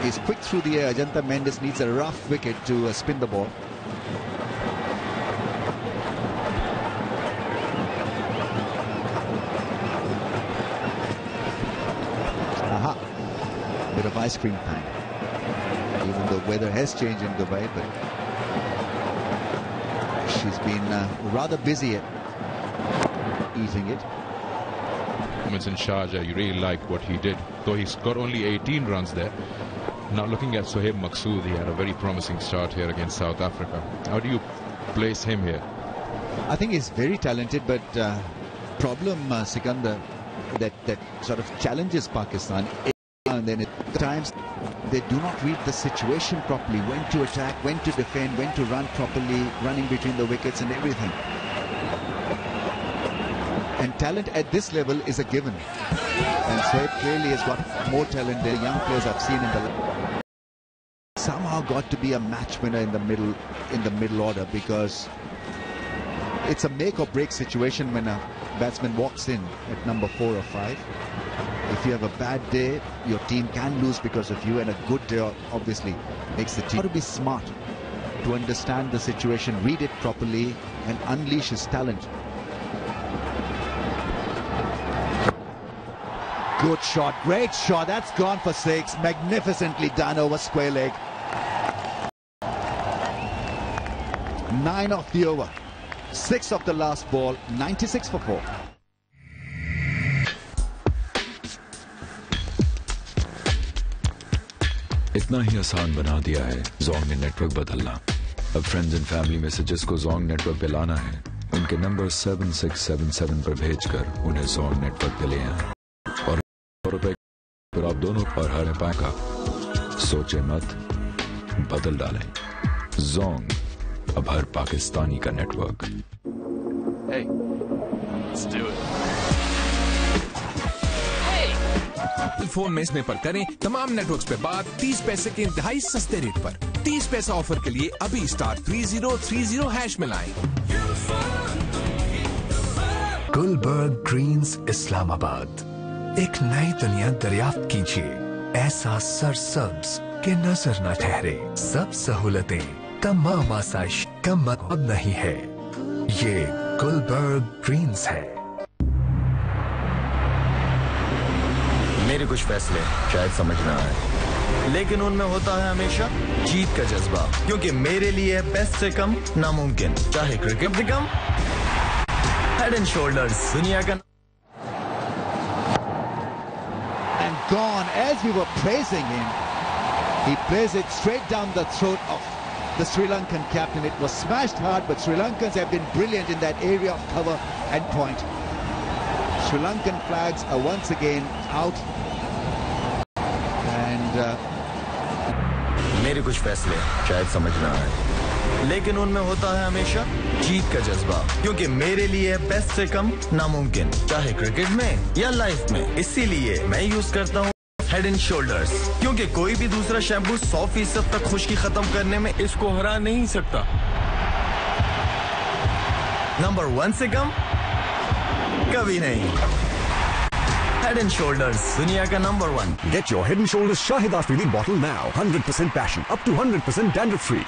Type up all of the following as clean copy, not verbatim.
He's quick through the air. Ajantha Mendes needs a rough wicket to spin the ball. Aha. Bit of ice cream time. Even though weather has changed in Dubai, but she's been rather busy at eating it. In Sharjah, you really like what he did, though he's got only 18 runs there. Now looking at Sohaib Maqsood, he had a very promising start here against South Africa. How do you place him here? I think he's very talented, but problem, Sikandar, that sort of challenges Pakistan, and then at times they do not read the situation properly, when to attack, when to defend, when to run properly, running between the wickets and everything. And talent at this level is a given. And Sohaib clearly has got more talent than young players I've seen in the somehow got to be a match winner in the middle order, because it's a make or break situation when a batsman walks in at number 4 or 5. If you have a bad day, your team can lose because of you, and a good day obviously makes the team. How to be smart, to understand the situation, read it properly, and unleash his talent. Good shot, great shot, that's gone for 6. Magnificently done over square leg. 9 of the over, 6 of the last ball, 96 for 4. इतना ही आसान बना दिया है Jong ने network बदलना। अब friends and family messages को Jong network पे लाना है, उनके नंबर 7677 पर भेजकर उन्हें जोंग नेटवर्क पे ले आए। और रुपए पर आप दोनों और हर पैक का सोचे मत, बदल डालें। जोंग, अब हर पाकिस्तानी का network. Hey, let's do it. Phone में स्नैपर करें तमाम नेटवर्क्स पे बात 30 पैसे के इंतहाई सस्ते रेट पर। 30 पैसा ऑफर के लिए अभी *3030# मिलाएं। गुलबर्ग ग्रीन्स इस्लामाबाद, एक नई दुनिया दरियाफ्त कीजिए, ऐसा सरसब्ज के नजर न ठहरे। सब सहूलतें, तमाम आसाइश का मतलब नहीं है, ये गुलबर्ग ग्रीन्स है। मेरे कुछ फैसले शायद समझ ना आए, लेकिन उनमें होता है हमेशा जीत का जज्बा, क्योंकि मेरे लिए बेस्ट से कम नामुमकिन, चाहे क्रिकेट से कम। हेड एंड शोल्डर्स दुनिया का। And gone as we were praising him. He plays it straight down the throat of the Sri Lankan captain. It was smashed hard, but Sri Lankans have been brilliant in that area of cover and point. Sri Lankan flags are once again out. And मेरे कुछ फैसले शायद समझ ना आए, लेकिन उनमें होता है हमेशा जीत का जज्बा, क्योंकि मेरे लिए बेस्ट से कम नामुमकिन, चाहे क्रिकेट में या लाइफ में। इसीलिए मैं यूज करता हूँ हेड एंड शोल्डर्स, क्योंकि कोई भी दूसरा शैम्पू 100% तक खुश्की खत्म करने में इसको हरा नहीं सकता। नंबर 1 से कम कभी नहीं। Head and Shoulders, दुनिया का number 1। Get your Head and Shoulders Shahid Afridi bottle now. 100% passion, up to 100% dandruff free.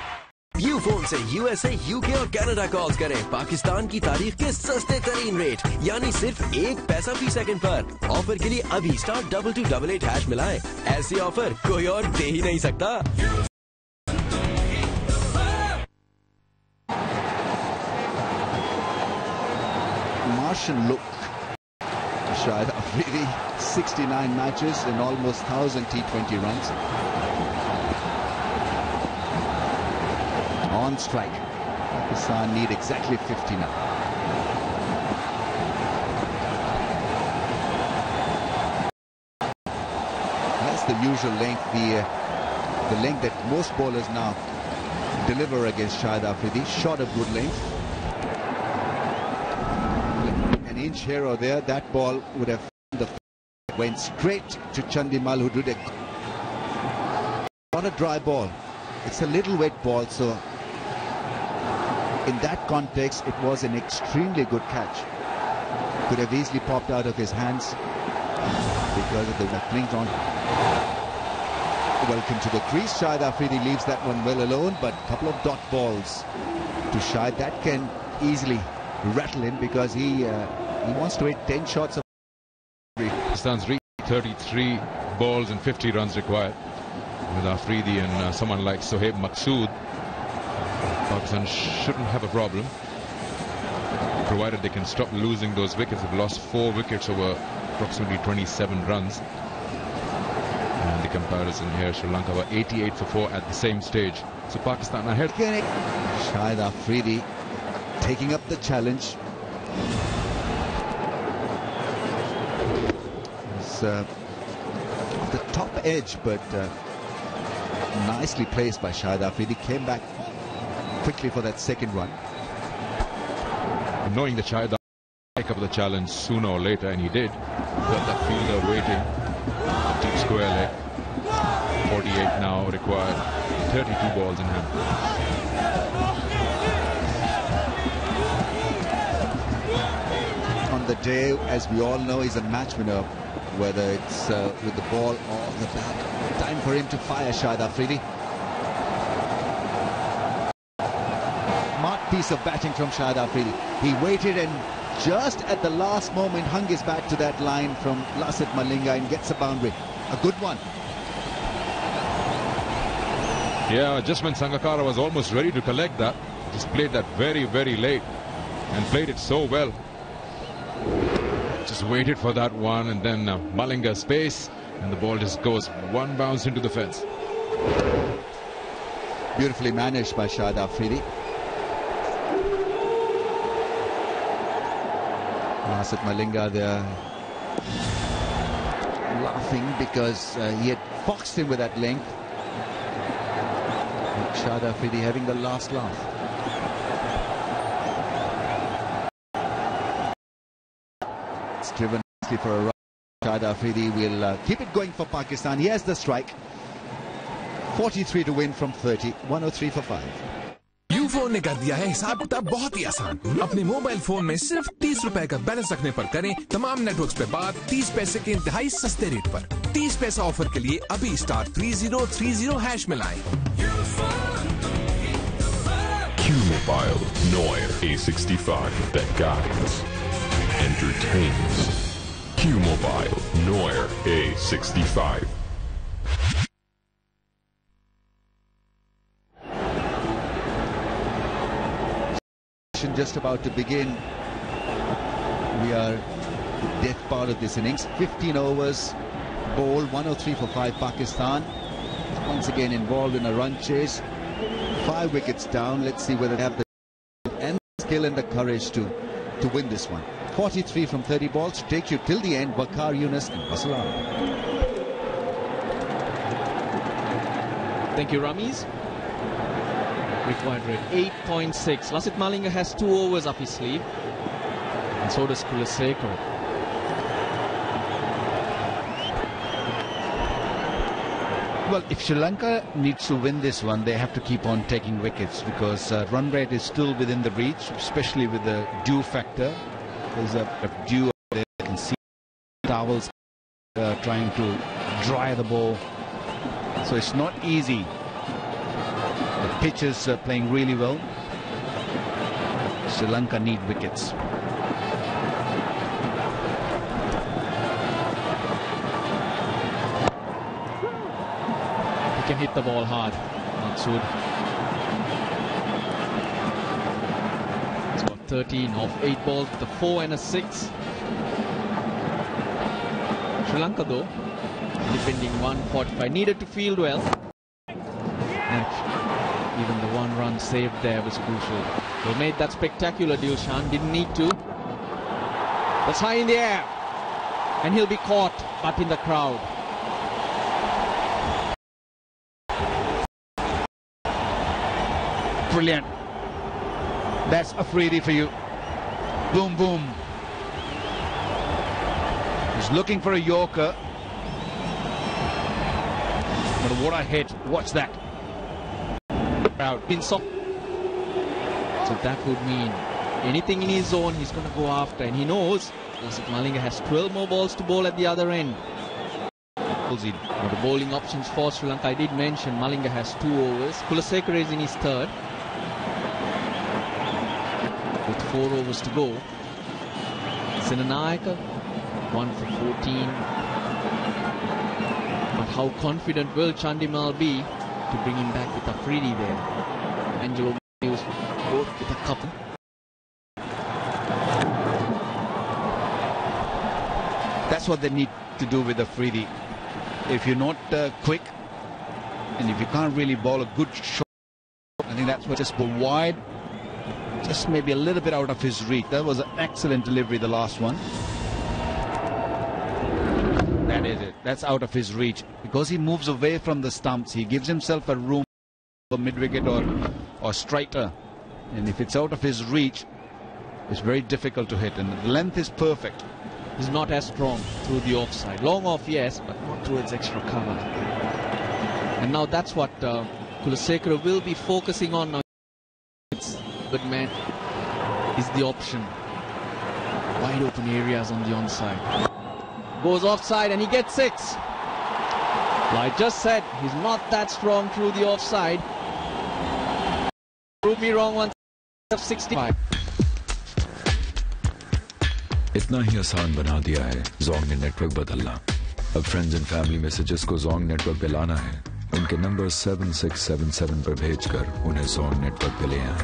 You phone से USA, UK और कनाडा कॉल करें। पाकिस्तान की तारीख के सस्ते तरीन रेट, यानी सिर्फ 1 पैसा फी सेकंड पर। ऑफर के लिए अभी *2288# मिलाएं। ऐसी ऑफर कोई और दे ही नहीं सकता। Martian look. Shahid Afridi, 69 matches and almost 1000 T20 runs. On strike. Pakistan need exactly 50 now. That's the usual length, the length that most bowlers now deliver against Shahid Afridi. Shot of good length. An inch here or there, that ball would have went straight to Chandimal, who did not a dry ball. It's a little wet ball, so in that context, it was an extremely good catch. Could have easily popped out of his hands because of the clinged on. Welcome to the crease. Shahid Afridi leaves that one well alone, but a couple of dot balls to Shahid that can easily rattle him because he wants to hit 10 shots. Pakistan's reached 33 balls and 50 runs required. With Afridi and someone like Sohaib Maqsood, Pakistan shouldn't have a problem, provided they can stop losing those wickets. They've lost 4 wickets over approximately 27 runs. And the comparison here, Sri Lanka were 88 for 4 at the same stage. So Pakistan ahead. Shahid Afridi taking up the challenge. It's off the top edge, but nicely placed by Shahid Afridi. Came back quickly for that second one. Knowing that Shahid Afridi take up the challenge sooner or later, and he did. Got that fielder waiting. Deep square leg. 48 now required. 32 balls in hand. On the day, as we all know, he's a match winner, whether it's with the ball or the bat. Time for him to fire Shahid Afridi. Smart piece of batting from Shahid Afridi. He waited and just at the last moment hung his bat to that line from Lasith Malinga and gets a boundary. A good one. Yeah, just when Sangakkara was almost ready to collect that, just played that very, very late and played it so well. Just waited for that one, and then Malinga space, and the ball just goes one bounce into the fence. Beautifully managed by Shahid Afridi. Lasith Malinga there laughing because he had foxed him with that length. Shahid Afridi having the last laugh. It's driven nicely for a run. Shahid Afridi will keep it going for Pakistan. He has the strike. 43 to win from 30. 103 for 5. Ufone ने कर दिया है हिसाब किताब बहुत ही आसान। अपने mobile phone में सिर्फ 30 रुपए का बैलेंस रखने पर करें तमाम नेटवर्क्स पे बात 30 पैसे के इंतहाई सस्ते रेट पर। 30 पैसा ऑफर के लिए अभी *3030# मिलाएं। Q-Mobile Noir A65 that guides, entertains. Q-Mobile Noir A65. Just about to begin. We are the death part of this innings. 15 overs, ball 103 for 5. Pakistan once again involved in a run chase. 5 wickets down. Let's see whether they have the skill and the courage to win this one. 43 from 30 balls to take you till the end. Waqar Younis and Faisal Ahmed. Thank you, Ramiz. Required rate 8.6. Lasith Malinga has 2 overs up his sleeve, and so does Kulasekaran. Well, if Sri Lanka needs to win this one, they have to keep on taking wickets because run rate is still within the reach, especially with the dew factor. There's a dew there. You can see towels trying to dry the ball, so it's not easy. The pitch is playing really well. Sri Lanka need wickets. He can hit the ball hard. Maqsood. He's got 13 off 8 balls with a 4 and a 6. Sri Lanka though, defending 145, needed to field well. And even the 1 run saved there was crucial. They made that spectacular, Dilshan. Didn't need to. That's high in the air. And he'll be caught, but in the crowd. Brilliant. That's Afridi for you. Boom, boom. He's looking for a Yorker. But what a hit. Watch that. Out. So that would mean anything in his zone he's going to go after, and he knows Lasith Malinga has 12 more balls to bowl at the other end. Now the bowling options for Sri Lanka, I did mention Malinga has 2 overs. Kulasekara is in his third with 4 overs to go. Senanayaka 1 for 14. But how confident will Chandimal be to bring him back with Afridi there? Angelo was both with a couple. That's what they need to do with Afridi. If you're not quick, and if you can't really bowl a good shot, I think that's what just go wide, just maybe a little bit out of his reach. That was an excellent delivery, the last one. That is it. That's out of his reach. Because he moves away from the stumps, he gives himself a room for mid-wicket or striker. And if it's out of his reach, it's very difficult to hit. And the length is perfect. He's not as strong through the offside. Long off, yes, but not towards extra cover. And now that's what Kulasekara will be focusing on now. Good man is the option. Wide open areas on the onside. Goes offside and he gets 6. Well, I just said he's not that strong through the offside. Prove me wrong once. 65. इतना ही आसान बना दिया है Jong ने network बदलना। अब friends and family messages को Jong network पे लाना है, उनके नंबर 7677 पर भेजकर उन्हें जोंग नेटवर्क पे ले आए।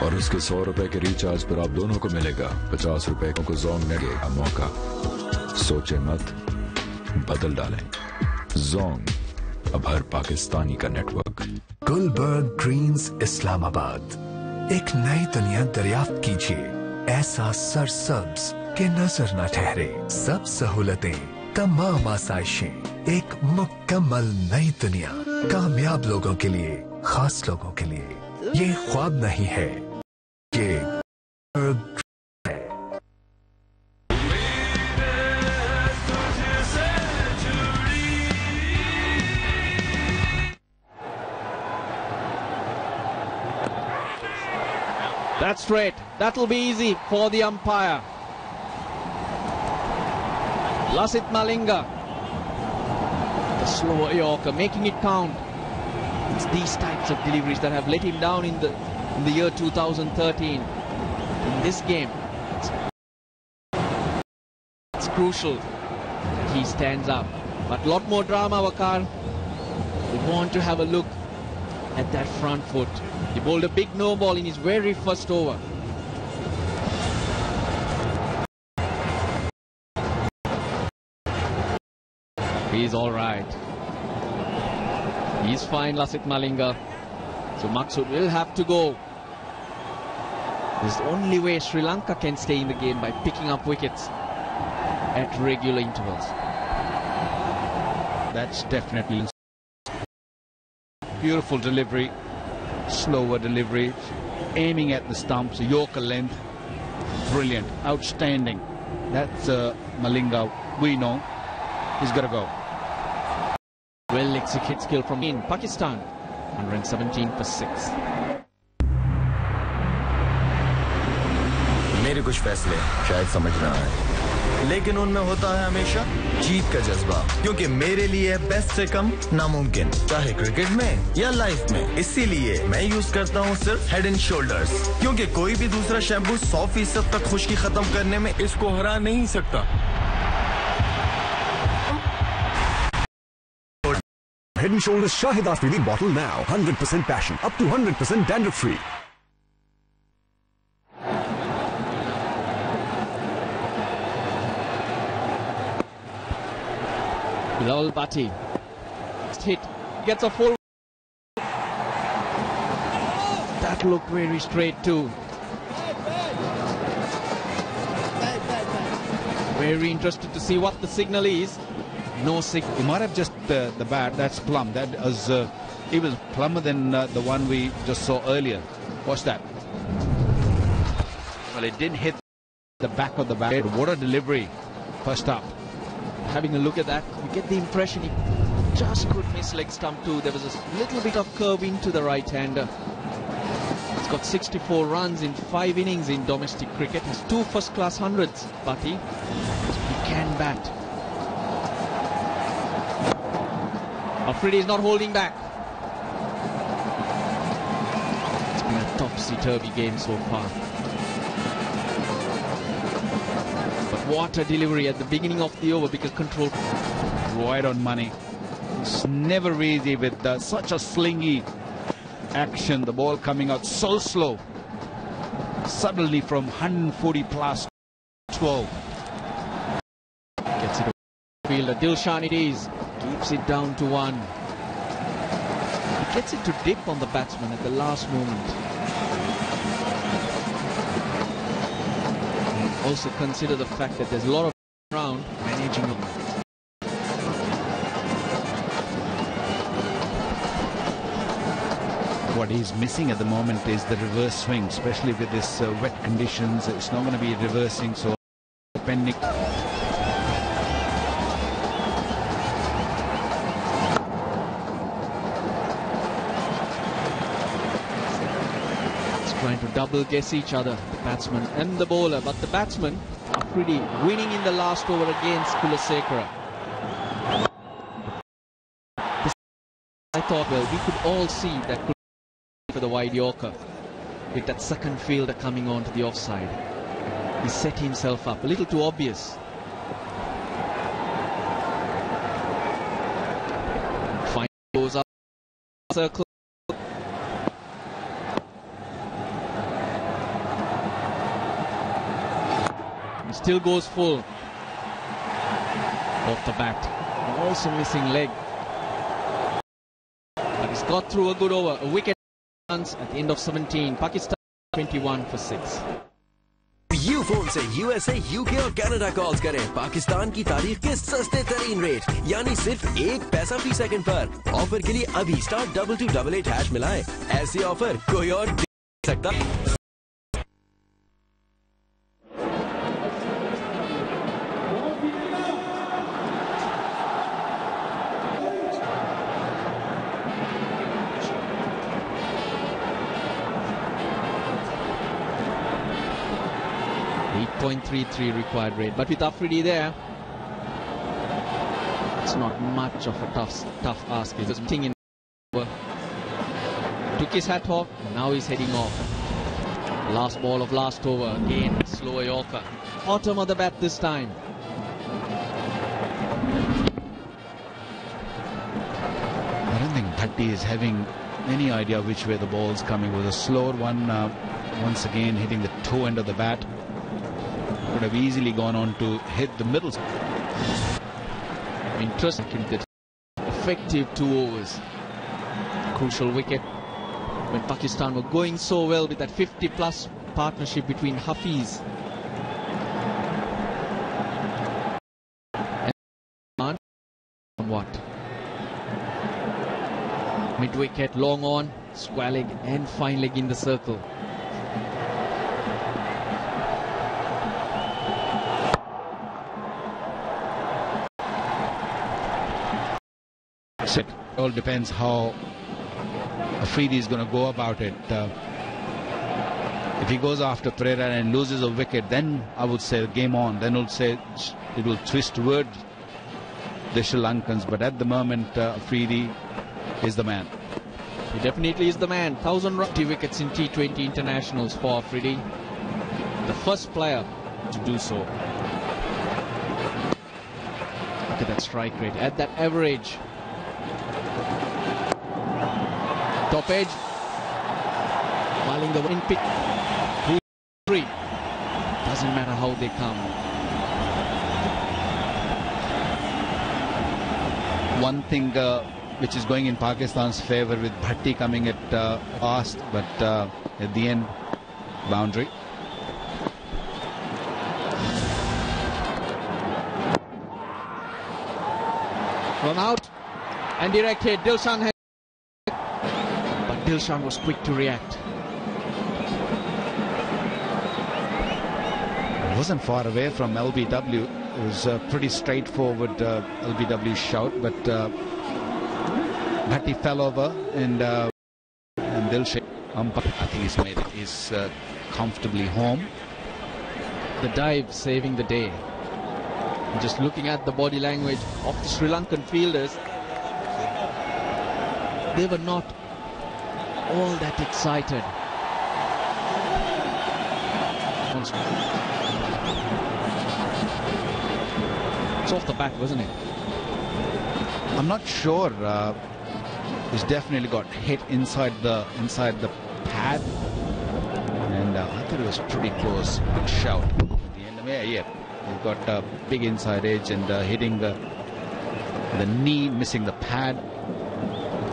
और उसके 100 रुपए के रिचार्ज पर आप दोनों को मिलेगा 50 रुपए को जोंग नेटवर्क का मौका। सोचे मत, बदल डालें। जोंग, अब हर पाकिस्तानी का नेटवर्क। गुलबर्ग ग्रीन्स इस्लामाबाद, एक नई दुनिया दरियाफ्त कीजिए, ऐसा सरसब्ज के नजर न ठहरे। सब सहूलतें, तमाम आसाइशें, एक मुकम्मल नई दुनिया, कामयाब लोगों के लिए, खास लोगों के लिए। ये ख्वाब नहीं है, ये है। That's straight. That'll be easy for the umpire. Lasith Malinga. The slower Yorker, making it count. It's these types of deliveries that have let him down in the year 2013. In this game, it's crucial that he stands up. But a lot more drama, Waqar. We want to have a look at that front foot. He bowled a big no ball in his very first over. He's all right. He's fine, Lasith Malinga. So Maksud will have to go. This is the only way Sri Lanka can stay in the game, by picking up wickets at regular intervals. That's definitely beautiful delivery, slower delivery, aiming at the stumps, Yorker length, brilliant, outstanding. That's Malinga, we know, he's got to go. Well executed skill from in Pakistan, 117 for 6. मेरे कुछ फैसले शायद समझ ना आए, लेकिन उनमें होता है हमेशा जीत का जज्बा, क्योंकि मेरे लिए बेस्ट से कम नामुमकिन, चाहे क्रिकेट में या लाइफ में। इसीलिए मैं यूज करता हूँ सिर्फ हेड एंड शोल्डर्स, क्योंकि कोई भी दूसरा शैम्पू 100% तक खुश्की खत्म करने में इसको हरा नहीं सकता। Head and Shoulders Shahid Afridi bottle now. 100% passion, up to 100% dandruff free. Bilal Bhatti hit, gets a full. That looked very straight too. Very interested to see what the signal is. No signal. He might have just the bat. That's plumb. That was it was plumber than the one we just saw earlier. What's that? Well, it didn't hit the back of the bat. What a delivery! First up. Having a look at that, you get the impression he just could miss leg stump too. There was a little bit of curve into the right-hander. He's got 64 runs in 5 innings in domestic cricket. Has 2 first-class hundreds, Bhatti. He can bat. Afridi is not holding back. It's been a topsy-turvy game so far. But what a delivery at the beginning of the over, because control. Right on money. It's never easy with such a slingy action. The ball coming out so slow. Suddenly from 140 plus 12. Gets it over the fielder. Dilshan it is. Keeps it down to 1. He gets it to dip on the batsman at the last moment. Also consider the fact that there's a lot of around managing them. What he's missing at the moment is the reverse swing, especially with this wet conditions. It's not going to be reversing, so depending. It's trying to double guess each other, the batsman and the bowler, but the batsman Afridi winning in the last over against Kulasekara. I thought, well, we could all see that for the wide Yorker with that second fielder coming on to the offside. He set himself up a little too obvious. Finally goes up circle. He still goes full off the bat. Also missing leg. But he's got through a good over. A wicket at the end of 17. Pakistan 21 for 6. You phone से USA, UK और Canada calls करें पाकिस्तान की तारीख के सस्ते तरीन rate, यानी सिर्फ 1 पैसा फी सेकंड पर। ऑफर के लिए अभी *2288# मिलाएं। ऐसी ऑफर कोई और दे सकता। 8.33 required rate, but with Afridi there, it's not much of a tough ask. He's just in took his hat off, now he's heading off. Last ball of last over, again slower Yorker. Bottom of the bat this time. I don't think Bhatti is having any idea which way the ball's coming. With a slower one, once again hitting the toe end of the bat. Could have easily gone on to hit the middle. Interesting that effective 2 overs. Crucial wicket when Pakistan were going so well with that 50+ partnership between Hafiz and what? Mid wicket, long on, square leg and fine leg in the circle. It all depends how Afridi is going to go about it. If he goes after Pereira and loses a wicket, then I would say game on. Then it will twist toward the Sri Lankans. But at the moment, Afridi is the man. He definitely is the man. 1,000 wickets in T20 internationals for Afridi. The first player to do so. Look at that strike rate. At that average. Top edge. Filing the in pick. 2-3. Doesn't matter how they come. One thing which is going in Pakistan's favour with Bhatti coming at fast, but at the end, boundary. Run out and direct hit. Dilshan had, but Dilshan was quick to react. It wasn't far away from LBW. It was a pretty straightforward LBW shout, but Bhatti fell over and Dilshan, I think he's made it. He's comfortably home. The dive saving the day. Just looking at the body language of the Sri Lankan fielders, they were not all that excited. It's off the back, wasn't it? I'm not sure. He's definitely got hit inside the pad, and I thought it was pretty close. Good shout. At the end of it, yeah, he's got a big inside edge and hitting the knee, missing the pad.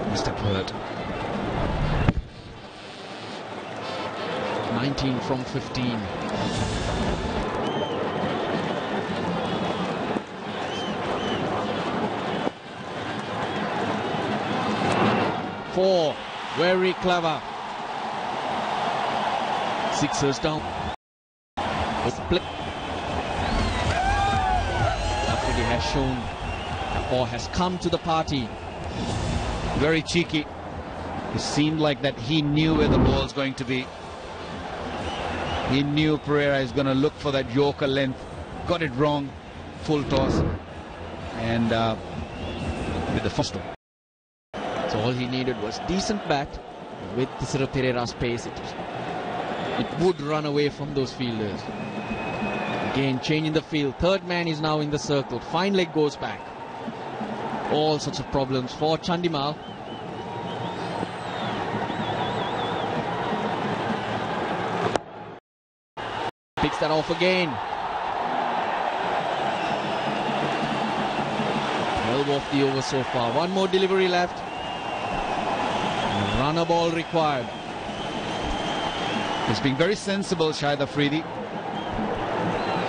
Must have hurt. 19 from 15. Four, very clever. Sixers down. Afridi has shown or has come to the party. Very cheeky. It seemed like that he knew where the ball is going to be. He knew Pereira is going to look for that Yorker length. Got it wrong. Full toss. And with the first one. So all he needed was decent bat. With Tisera Pereira's pace, it would run away from those fielders. Again, changing the field. Third man is now in the circle. Fine leg goes back. All sorts of problems for Chandimal. Picks that off again. 12 off the over so far. One more delivery left. Runner ball required. He's being very sensible, Shahid Afridi.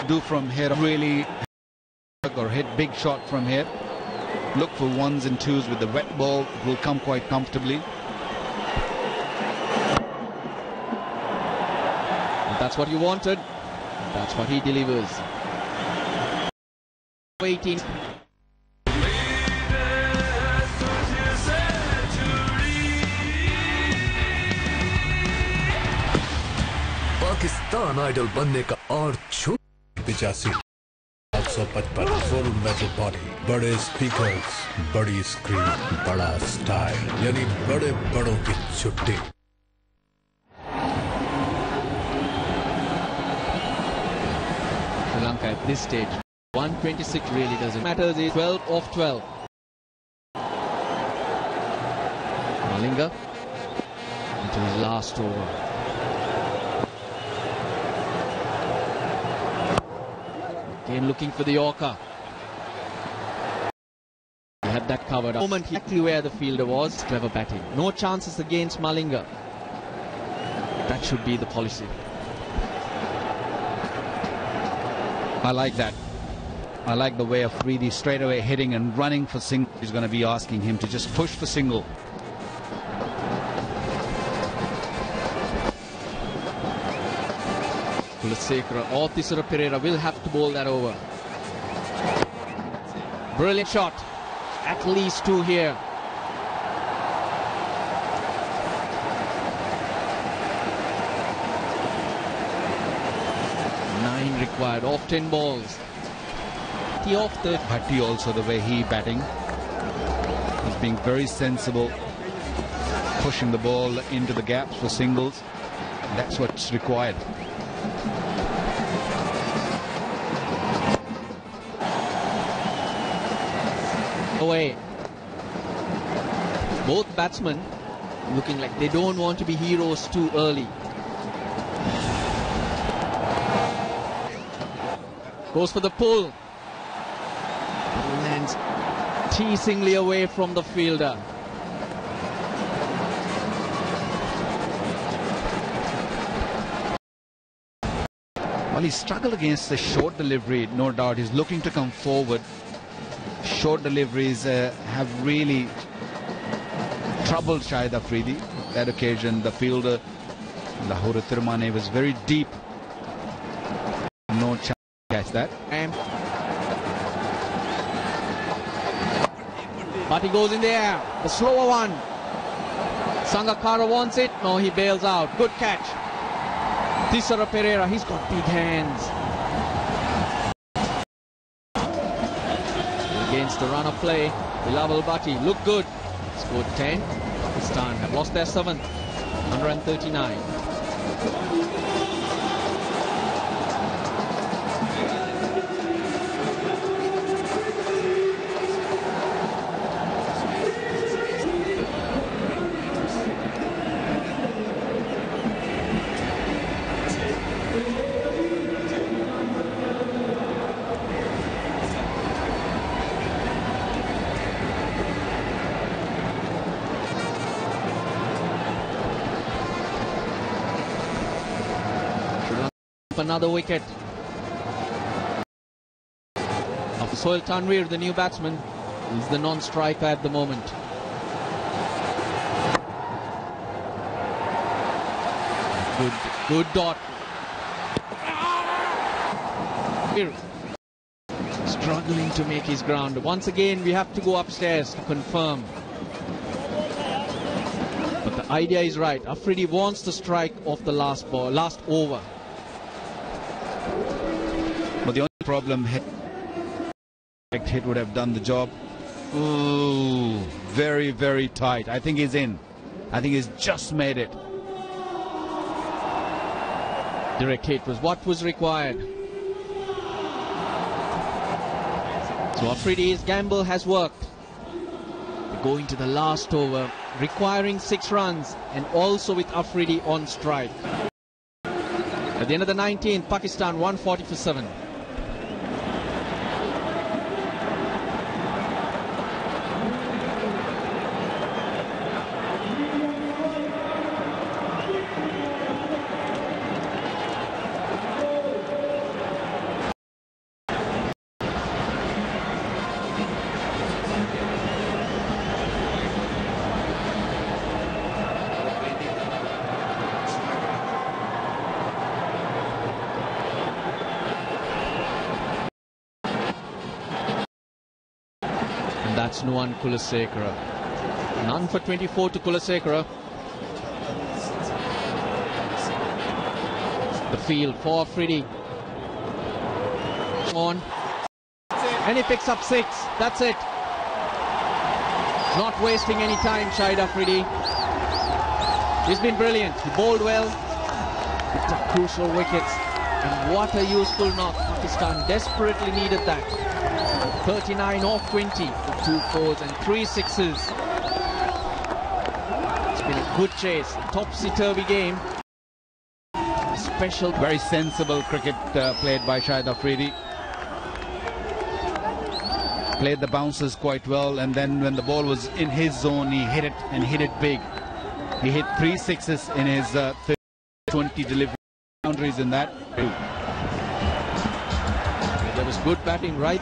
Do from here really, or hit big shot from here. Look for ones and twos with the wet ball. It will come quite comfortably. If that's what you wanted. That's what he delivers. 18. Pakistan idol बनने का और 85 755 full metal body, बड़े speakers, बड़ी screen, बड़ा style, यानी बड़े बड़ों की छुट्टी। Sri Lanka at this stage, 126 really doesn't matter. It's 12 off 12. Malinga into his last over. Again looking for the Yorker. He had that covered up. Moment exactly where the fielder was. Clever batting. No chances against Malinga. That should be the policy. I like that. I like the way of Afridi straight away hitting and running for single. He's going to be asking him to just push for single. Kulasekara or Tisera Pereira will have to bowl that over. Brilliant shot. At least two here. Required off 10 balls. Off the Bhatti also, the way he batting, he's being very sensible, pushing the ball into the gaps for singles. That's what's required. Away. Both batsmen looking like they don't want to be heroes too early. Goes for the pull. Lands teasingly away from the fielder. Well, he struggled against the short delivery, no doubt. He's looking to come forward. Short deliveries have really troubled Shahid Afridi. That occasion, the fielder, Lahore Tirmane, was very deep. No chance. Catch that. But he goes in the air. The slower one. Sangakkara wants it. No, he bails out. Good catch. Tisera Pereira, he's got big hands. Against the run of play, Bilawal Bhatti look good. Scored 10. Pakistan have lost their 7th, 139. Another wicket. Of Sohail Tanvir, the new batsman, is the non-striker at the moment. Good dot. Struggling to make his ground. Once again, we have to go upstairs to confirm. But the idea is right. Afridi wants the strike of the last ball, last over. But the only problem, hit would have done the job. Ooh, very, very tight. I think he's in. I think he's just made it. Direct hit was what was required. So Afridi's gamble has worked. They go into the last over, requiring 6 runs, and also with Afridi on strike. At the end of the 19th, Pakistan 140 for 7. That's Nuwan Kulasekara. None for 24 to Kulasekara. The field for Afridi. On. And he picks up 6. That's it. Not wasting any time, Shahid Afridi. He's been brilliant. He bowled well. Picked up crucial wickets. And what a useful knock. Pakistan desperately needed that. 39 off 20 with 2 4s and 3 6s. It's been a good chase, topsy-turvy game. Special, very sensible cricket played by Shahid Afridi. Played the bounces quite well, and then when the ball was in his zone, he hit it and hit it big. He hit 3 6s in his 20 delivery boundaries in that. There was good batting right